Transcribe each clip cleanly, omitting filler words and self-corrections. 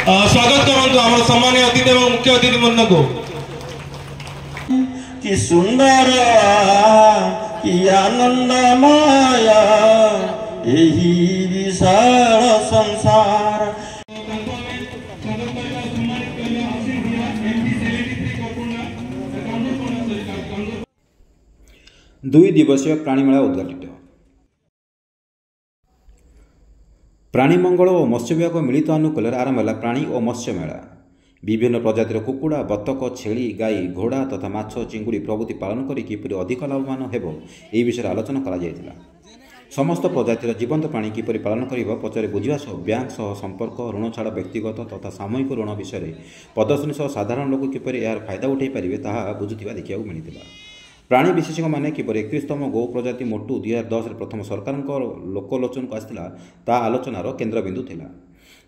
स्वागत करंतु आम सम्मानीय अतिथि और मुख्य अतिथि मन को कि सुंदर कि आनंदमय यही विशाल संसार। 2 दिवसीय प्राणीमेला उद्घाटित। प्राणीमंगल और मत्स्य विभाग मिलित अनुकूल आरंभ है प्राणी और मत्स्य मेला। विभिन्न प्रजातिर कुकुड़ा, बतक, छेली, गाई, घोड़ा तथा माछ, चिंगुड़ी प्रभृति पालन करी किपरि अधिक लाभवान हेबो एही विषय आलोचना करा जायतिला। समस्त प्रजातिर जीवंत प्राणी किपरि पालन करिबा पछरे बुझिबा सह बैंक सह संपर्क, ऋण छाड़, व्यक्तिगत तथा सामूहिक ऋण विषय प्रदर्शनी सह साधारण लोक किपरि यार फायदा उठाई पारिबे ताहा बुझुथिबा देखिବାକୁ मिलितिला। प्राणी विशेषज्ञ मैंने किपरि 31तम गो प्रजाति मोटू 2010 प्रथम सरकार लोकलोचन को आसाला ता आलोचनार केन्द्रबिंदु थिला।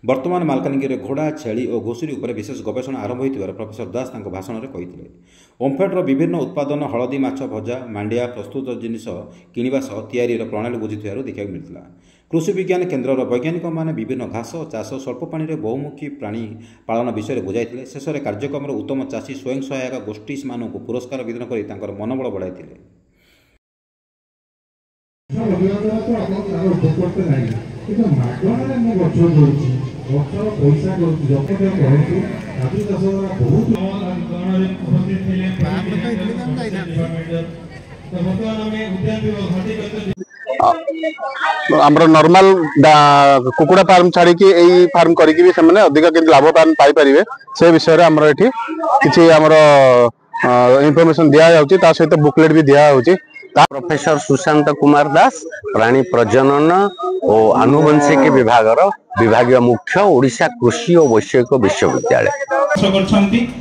वर्तमान मालकानगिरी घोड़ा, छेली और घुषुरी उपर विशेष गवेषणा आरंभ होइतिबार प्रोफेसर दास तांको भाषण में कहिथिले। ओम्फेडर विभिन्न उत्पादन हलदी, माछ भजा, मांडिया प्रस्तुत जिनिस किणवा सह तैयारीर प्रणाली बुझिथिबार देखिବାକୁ मिलिथिला। कृषि विज्ञान केन्द्रर वैज्ञानिक माने विभिन्न घास चाष, स्वल्प पानी रे बहुमुखी प्राणी पालन विषय बुझाइथिले। शेष में कार्यक्रम उत्तम चाषी स्वयं सहायक गोष्ठी मानक पुरस्कार वितरण कर तांकर मनोबल बढ़ाइथिले। आमर नॉर्मल कुकुड़ा फार्म छाड़ी यही फार्म करके भी से अधिक लाभवान पाई परिवे से विषय आमर ये किसी आमर इनफॉरमेशन दिया जाउची सहित बुकलेट भी दिया जाउची। प्रोफेसर सुशांत कुमार दास प्राणी प्रजनन और आनुवंशिक विभागीय मुख्य ओडिशा कृषि और वैषयिक विश्वविद्यालय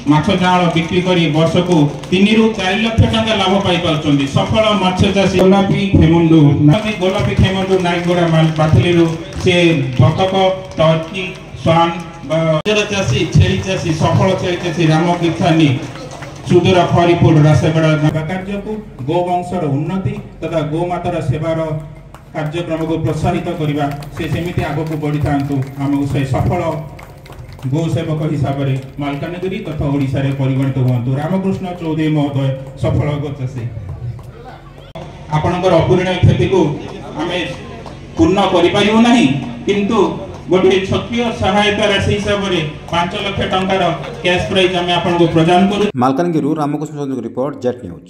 माछ जाल बिक्री कर वर्ष को 3 ରୁ 4 लाख टका लाभ पाई पारछन्ती। सफल मत्स्य चाषी गोलापी खेमुंडू नाइगोड़ा पाथली से बतक, टर्की, स्वान चाषी, छेली चाषी, सफल छेली चाषी रामकीर्थानी सुदूर फरीपुर रासेगड़ा कार्य को गोवंशर उन्नति तथा गोमातार सेवार कार्यक्रम को प्रोत्साहित करने से सेमिति आगक बढ़ी था आमको से सफल गोसेवक हिसाब से मालकानगिरी तथा ओडिशा रे परिगणित हुआ। रामकृष्ण चौधरी महोदय सफल गचाषी आपणकर अपूर्ण क्षति को आम पूर्ण करें किंतु गोटे क्षत्रिय सहायता राशि हिसाब से 5 लाख टंकार कैश प्राइज आम आपको प्रदान करूँ। Malkangiri Ramakrishna Choudhury report Jet news.